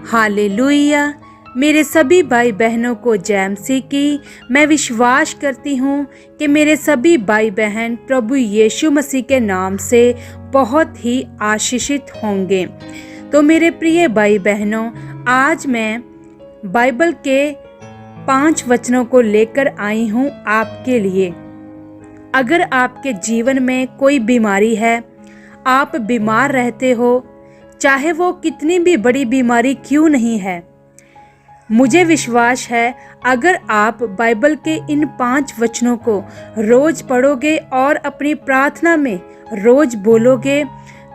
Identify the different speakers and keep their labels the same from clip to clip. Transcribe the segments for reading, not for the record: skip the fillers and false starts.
Speaker 1: Hallelujah. मेरे सभी भाई बहनों को जय मसीह की। मैं विश्वास करती हूँ कि मेरे सभी भाई बहन प्रभु यीशु मसीह के नाम से बहुत ही आशीषित होंगे। तो मेरे प्रिय भाई बहनों, आज मैं बाइबल के 5 वचनों को लेकर आई हूँ आपके लिए। अगर आपके जीवन में कोई बीमारी है, आप बीमार रहते हो, चाहे वो कितनी भी बड़ी बीमारी क्यों नहीं है, मुझे विश्वास है अगर आप बाइबल के इन 5 वचनों को रोज पढ़ोगे और अपनी प्रार्थना में रोज बोलोगे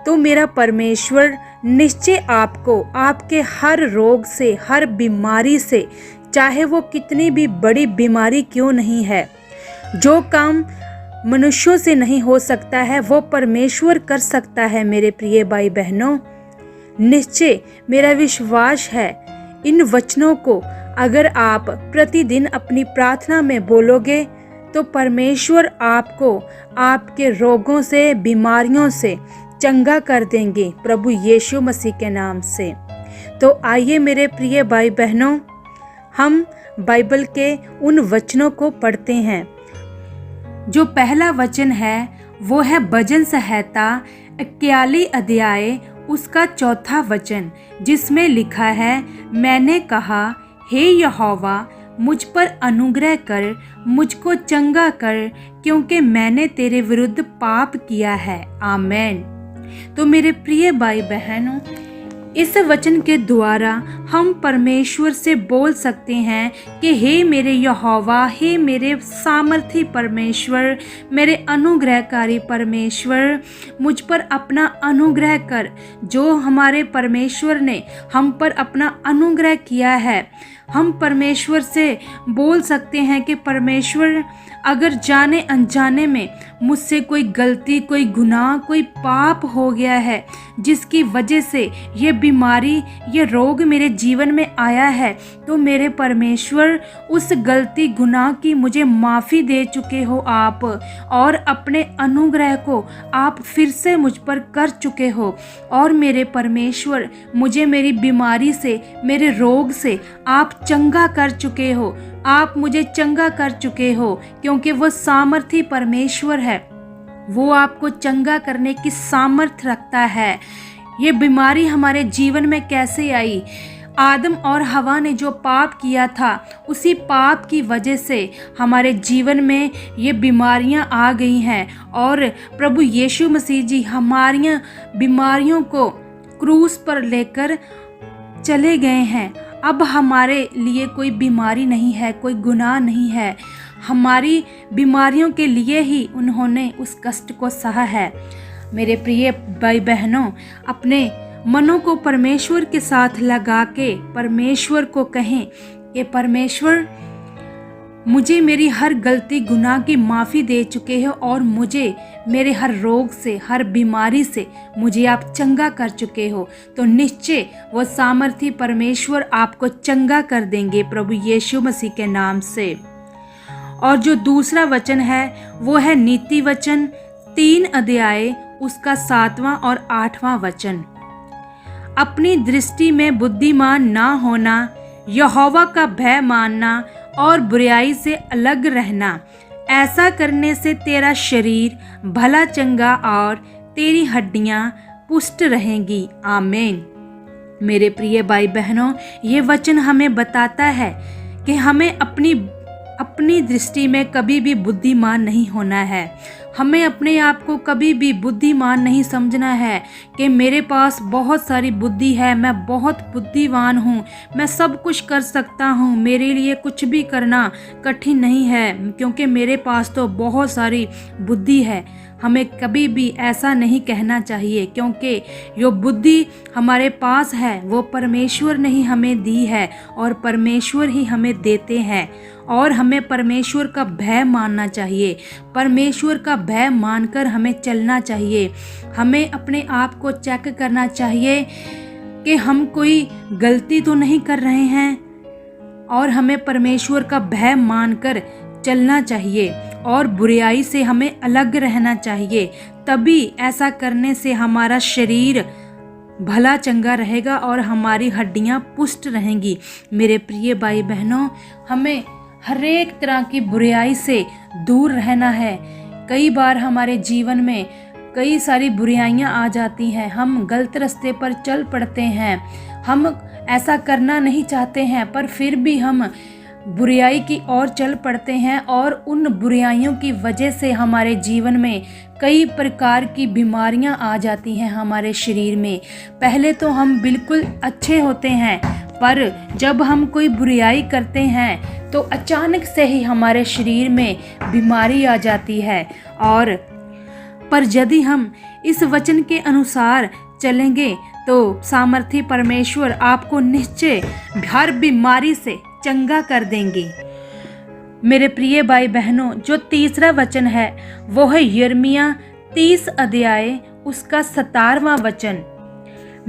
Speaker 1: तो मेरा परमेश्वर निश्चय आपको आपके हर रोग से, हर बीमारी से, चाहे वो कितनी भी बड़ी बीमारी क्यों नहीं है, जो काम मनुष्यों से नहीं हो सकता है वो परमेश्वर कर सकता है। मेरे प्रिय भाई बहनों, निश्चय मेरा विश्वास है इन वचनों को अगर आप प्रतिदिन अपनी प्रार्थना में बोलोगे तो परमेश्वर आपको आपके रोगों से, बीमारियों से चंगा कर देंगे प्रभु यीशु मसीह के नाम से। तो आइए मेरे प्रिय भाई बहनों, हम बाइबल के उन वचनों को पढ़ते हैं। जो पहला वचन है वो है भजन संहिता 41 अध्याय उसका 4था वचन, जिसमें लिखा है, मैंने कहा, हे यहोवा मुझ पर अनुग्रह कर, मुझको चंगा कर, क्योंकि मैंने तेरे विरुद्ध पाप किया है। आमीन। तो मेरे प्रिय भाई बहनों, इस वचन के द्वारा हम परमेश्वर से बोल सकते हैं कि हे मेरे यहोवा, हे मेरे सामर्थी परमेश्वर, मेरे अनुग्रहकारी परमेश्वर, मुझ पर अपना अनुग्रह कर। जो हमारे परमेश्वर ने हम पर अपना अनुग्रह किया है, हम परमेश्वर से बोल सकते हैं कि परमेश्वर अगर जाने अनजाने में मुझसे कोई गलती, कोई गुनाह, कोई पाप हो गया है जिसकी वजह से ये बीमारी, ये रोग मेरे जीवन में आया है, तो मेरे परमेश्वर उस गलती, गुनाह की मुझे माफ़ी दे चुके हो आप, और अपने अनुग्रह को आप फिर से मुझ पर कर चुके हो। और मेरे परमेश्वर मुझे मेरी बीमारी से, मेरे रोग से आप चंगा कर चुके हो, आप मुझे चंगा कर चुके हो, क्योंकि वो सामर्थी परमेश्वर है। वो आपको चंगा करने की सामर्थ रखता है। ये बीमारी हमारे जीवन में कैसे आई? आदम और हवा ने जो पाप किया था, उसी पाप की वजह से हमारे जीवन में ये बीमारियां आ गई हैं। और प्रभु यीशु मसीह जी हमारी बीमारियों को क्रूस पर लेकर चले गए हैं। अब हमारे लिए कोई बीमारी नहीं है, कोई गुनाह नहीं है। हमारी बीमारियों के लिए ही उन्होंने उस कष्ट को सहा है। मेरे प्रिय भाई बहनों, अपने मनों को परमेश्वर के साथ लगा के परमेश्वर को कहें कि परमेश्वर मुझे मेरी हर गलती, गुनाह की माफ़ी दे चुके हो, और मुझे मेरे हर रोग से, हर बीमारी से मुझे आप चंगा कर चुके हो। तो निश्चय वो सामर्थी परमेश्वर आपको चंगा कर देंगे प्रभु यीशु मसीह के नाम से। और जो दूसरा वचन है वो है नीति वचन 3 अध्याय उसका 7वां और 8वां वचन। अपनी दृष्टि में बुद्धिमान ना होना, यहोवा का भय मानना और बुराई से अलग रहना, ऐसा करने से तेरा शरीर भला चंगा और तेरी हड्डियां पुष्ट रहेंगी। आमीन। मेरे प्रिय भाई बहनों, ये वचन हमें बताता है कि हमें अपनी दृष्टि में कभी भी बुद्धिमान नहीं होना है। हमें अपने आप को कभी भी बुद्धिमान नहीं समझना है कि मेरे पास बहुत सारी बुद्धि है, मैं बहुत बुद्धिमान हूँ, मैं सब कुछ कर सकता हूँ, मेरे लिए कुछ भी करना कठिन नहीं है, क्योंकि मेरे पास तो बहुत सारी बुद्धि है। हमें कभी भी ऐसा नहीं कहना चाहिए, क्योंकि जो बुद्धि हमारे पास है वो परमेश्वर ने ही हमें दी है, और परमेश्वर ही हमें देते हैं। और हमें परमेश्वर का भय मानना चाहिए, परमेश्वर का भय मानकर हमें चलना चाहिए। हमें अपने आप को चेक करना चाहिए कि हम कोई गलती तो नहीं कर रहे हैं, और हमें परमेश्वर का भय मानकर चलना चाहिए, और बुराई से हमें अलग रहना चाहिए। तभी ऐसा करने से हमारा शरीर भला चंगा रहेगा और हमारी हड्डियां पुष्ट रहेंगी। मेरे प्रिय भाई बहनों, हमें हर एक तरह की बुराई से दूर रहना है। कई बार हमारे जीवन में कई सारी बुराइयां आ जाती हैं, हम गलत रास्ते पर चल पड़ते हैं, हम ऐसा करना नहीं चाहते हैं, पर फिर भी हम बुराई की ओर चल पड़ते हैं और उन बुराइयों की वजह से हमारे जीवन में कई प्रकार की बीमारियां आ जाती हैं हमारे शरीर में। पहले तो हम बिल्कुल अच्छे होते हैं, पर जब हम कोई बुराई करते हैं तो अचानक से ही हमारे शरीर में बीमारी आ जाती है। और पर यदि हम इस वचन के अनुसार चलेंगे तो सामर्थी परमेश्वर आपको निश्चय हर बीमारी से चंगा कर देंगे। मेरे प्रिय भाई बहनों, जो तीसरा वचन है वो है यिर्मयाह 30 अध्याय उसका 17वां वचन।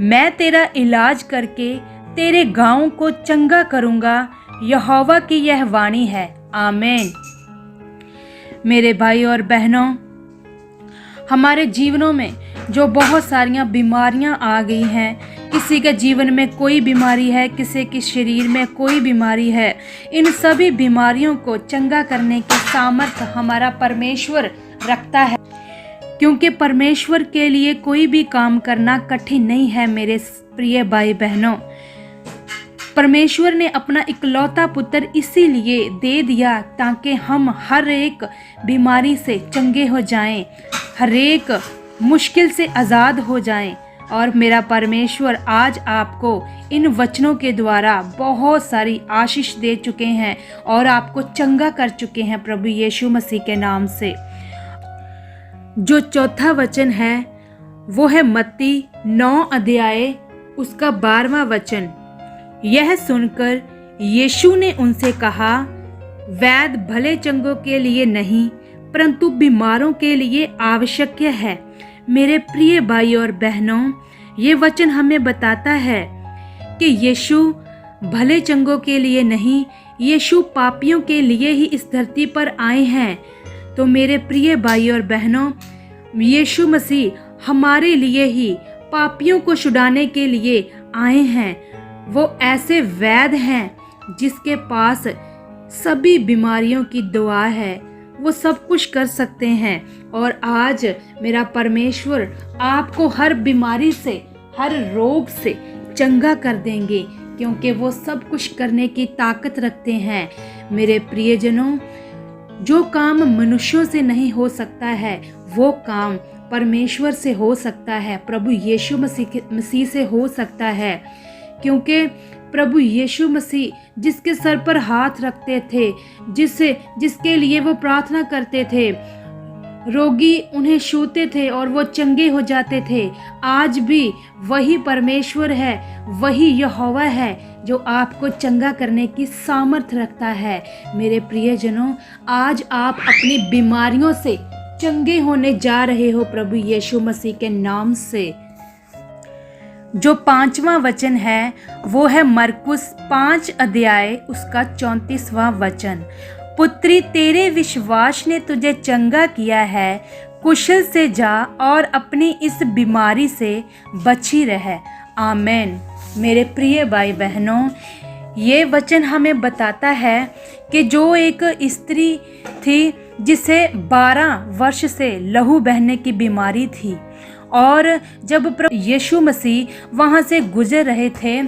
Speaker 1: मैं तेरा इलाज करके तेरे गाँव को चंगा करूँगा, यहोवा की यह वाणी है। आमीन। मेरे भाई और बहनों, हमारे जीवनों में जो बहुत सारियां बीमारियां आ गई हैं, किसी के जीवन में कोई बीमारी है, किसी के शरीर में कोई बीमारी है, इन सभी बीमारियों को चंगा करने की सामर्थ हमारा परमेश्वर रखता है, क्योंकि परमेश्वर के लिए कोई भी काम करना कठिन नहीं है। मेरे प्रिय भाई बहनों, परमेश्वर ने अपना इकलौता पुत्र इसीलिए दे दिया ताकि हम हर एक बीमारी से चंगे हो जाएं, हर एक मुश्किल से आज़ाद हो जाएं। और मेरा परमेश्वर आज आपको इन वचनों के द्वारा बहुत सारी आशीष दे चुके हैं और आपको चंगा कर चुके हैं प्रभु यीशु मसीह के नाम से। जो चौथा वचन है वो है मत्ती 9 अध्याय उसका 12वां वचन। यह सुनकर यीशु ने उनसे कहा, वैद्य भले चंगों के लिए नहीं परंतु बीमारों के लिए आवश्यक है। मेरे प्रिय भाई और बहनों, ये वचन हमें बताता है कि यीशु भले चंगों के लिए नहीं, यीशु पापियों के लिए ही इस धरती पर आए हैं। तो मेरे प्रिय भाई और बहनों, यीशु मसीह हमारे लिए ही पापियों को छुड़ाने के लिए आए हैं। वो ऐसे वैद्य हैं जिसके पास सभी बीमारियों की दवा है, वो सब कुछ कर सकते हैं। और आज मेरा परमेश्वर आपको हर बीमारी से, हर रोग से चंगा कर देंगे, क्योंकि वो सब कुछ करने की ताकत रखते हैं। मेरे प्रियजनों, जो काम मनुष्यों से नहीं हो सकता है वो काम परमेश्वर से हो सकता है, प्रभु यीशु मसीह से हो सकता है। क्योंकि प्रभु यीशु मसीह जिसके सर पर हाथ रखते थे, जिसके लिए वो प्रार्थना करते थे, रोगी उन्हें छूते थे और वो चंगे हो जाते थे, आज भी वही परमेश्वर है, वही यहोवा है जो आपको चंगा करने की सामर्थ रखता है। मेरे प्रियजनों, आज आप अपनी बीमारियों से चंगे होने जा रहे हो प्रभु यीशु मसीह के नाम से। जो 5वां वचन है वो है मरकुस 5 अध्याय उसका 34वां वचन। पुत्री, तेरे विश्वास ने तुझे चंगा किया है, कुशल से जा और अपनी इस बीमारी से बची रह। आमीन। मेरे प्रिय भाई बहनों, ये वचन हमें बताता है कि जो एक स्त्री थी जिसे 12 वर्ष से लहू बहने की बीमारी थी, और जब प्रभु यीशु मसीह वहाँ से गुजर रहे थे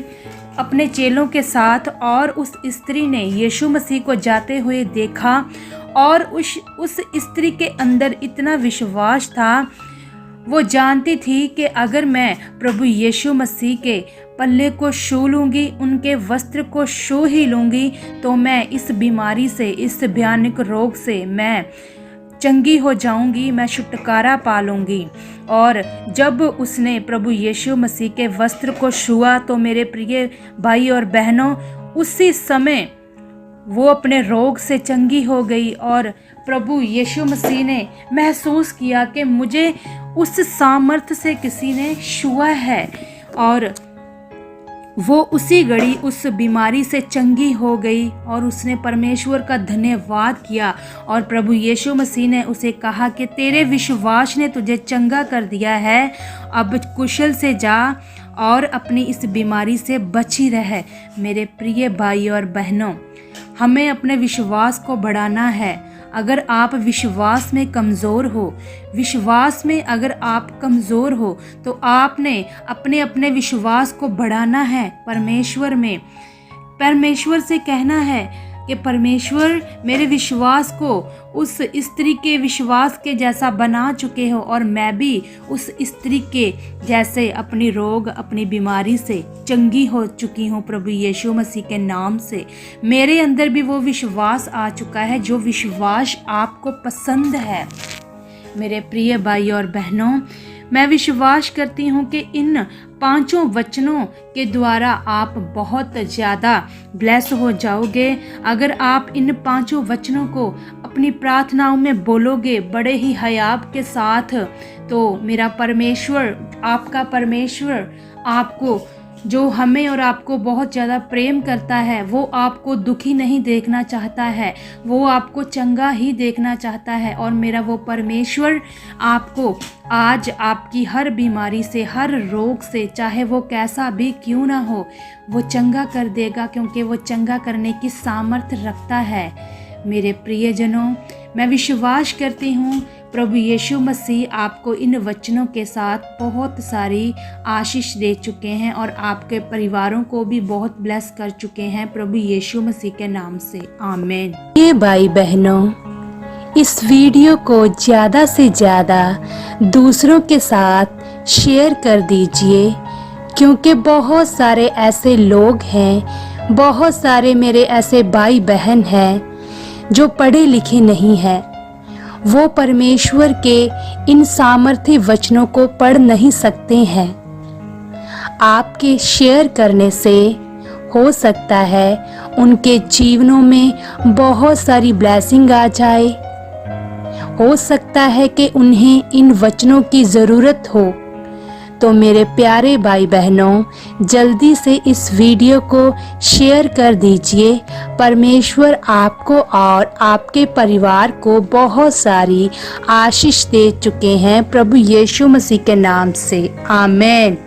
Speaker 1: अपने चेलों के साथ, और उस स्त्री ने यीशु मसीह को जाते हुए देखा, और उस स्त्री के अंदर इतना विश्वास था, वो जानती थी कि अगर मैं प्रभु यीशु मसीह के पल्ले को छू लूँगी, उनके वस्त्र को छू ही लूँगी, तो मैं इस बीमारी से, इस भयानक रोग से मैं चंगी हो जाऊंगी, मैं छुटकारा पा लूँगी। और जब उसने प्रभु यीशु मसीह के वस्त्र को छुआ तो मेरे प्रिय भाई और बहनों, उसी समय वो अपने रोग से चंगी हो गई। और प्रभु यीशु मसीह ने महसूस किया कि मुझे उस सामर्थ से किसी ने छुआ है, और वो उसी घड़ी उस बीमारी से चंगी हो गई और उसने परमेश्वर का धन्यवाद किया। और प्रभु यीशु मसीह ने उसे कहा कि तेरे विश्वास ने तुझे चंगा कर दिया है, अब कुशल से जा और अपनी इस बीमारी से बची रहे। मेरे प्रिय भाई और बहनों, हमें अपने विश्वास को बढ़ाना है। अगर आप विश्वास में कमज़ोर हो, विश्वास में अगर आप कमज़ोर हो, तो आपने अपने विश्वास को बढ़ाना है परमेश्वर में। परमेश्वर से कहना है कि परमेश्वर, मेरे विश्वास को उस स्त्री के विश्वास के जैसा बना चुके हो और मैं भी उस स्त्री के जैसे अपनी रोग, अपनी बीमारी से चंगी हो चुकी हूँ प्रभु यीशु मसीह के नाम से। मेरे अंदर भी वो विश्वास आ चुका है जो विश्वास आपको पसंद है। मेरे प्रिय भाई और बहनों, मैं विश्वास करती हूँ कि इन 5 वचनों के द्वारा आप बहुत ज़्यादा ब्लेस हो जाओगे। अगर आप इन 5 वचनों को अपनी प्रार्थनाओं में बोलोगे बड़े ही हयाब के साथ, तो मेरा परमेश्वर, आपका परमेश्वर, आपको, जो हमें और आपको बहुत ज़्यादा प्रेम करता है, वो आपको दुखी नहीं देखना चाहता है, वो आपको चंगा ही देखना चाहता है। और मेरा वो परमेश्वर आपको आज आपकी हर बीमारी से, हर रोग से, चाहे वो कैसा भी क्यों ना हो, वो चंगा कर देगा, क्योंकि वो चंगा करने की सामर्थ्य रखता है। मेरे प्रियजनों, मैं विश्वास करती हूँ प्रभु यीशु मसीह आपको इन वचनों के साथ बहुत सारी आशीष दे चुके हैं और आपके परिवारों को भी बहुत ब्लेस कर चुके हैं प्रभु यीशु मसीह के नाम से। आमीन।
Speaker 2: ये भाई बहनों, इस वीडियो को ज़्यादा से ज़्यादा दूसरों के साथ शेयर कर दीजिए, क्योंकि बहुत सारे ऐसे लोग हैं, बहुत सारे मेरे ऐसे भाई बहन हैं जो पढ़े लिखे नहीं हैं। वो परमेश्वर के इन सामर्थ्य वचनों को पढ़ नहीं सकते हैं। आपके शेयर करने से हो सकता है उनके जीवनों में बहुत सारी ब्लेसिंग आ जाए। हो सकता है कि उन्हें इन वचनों की ज़रूरत हो। तो मेरे प्यारे भाई बहनों, जल्दी से इस वीडियो को शेयर कर दीजिए। परमेश्वर आपको और आपके परिवार को बहुत सारी आशीष दे चुके हैं प्रभु यीशु मसीह के नाम से। आमीन।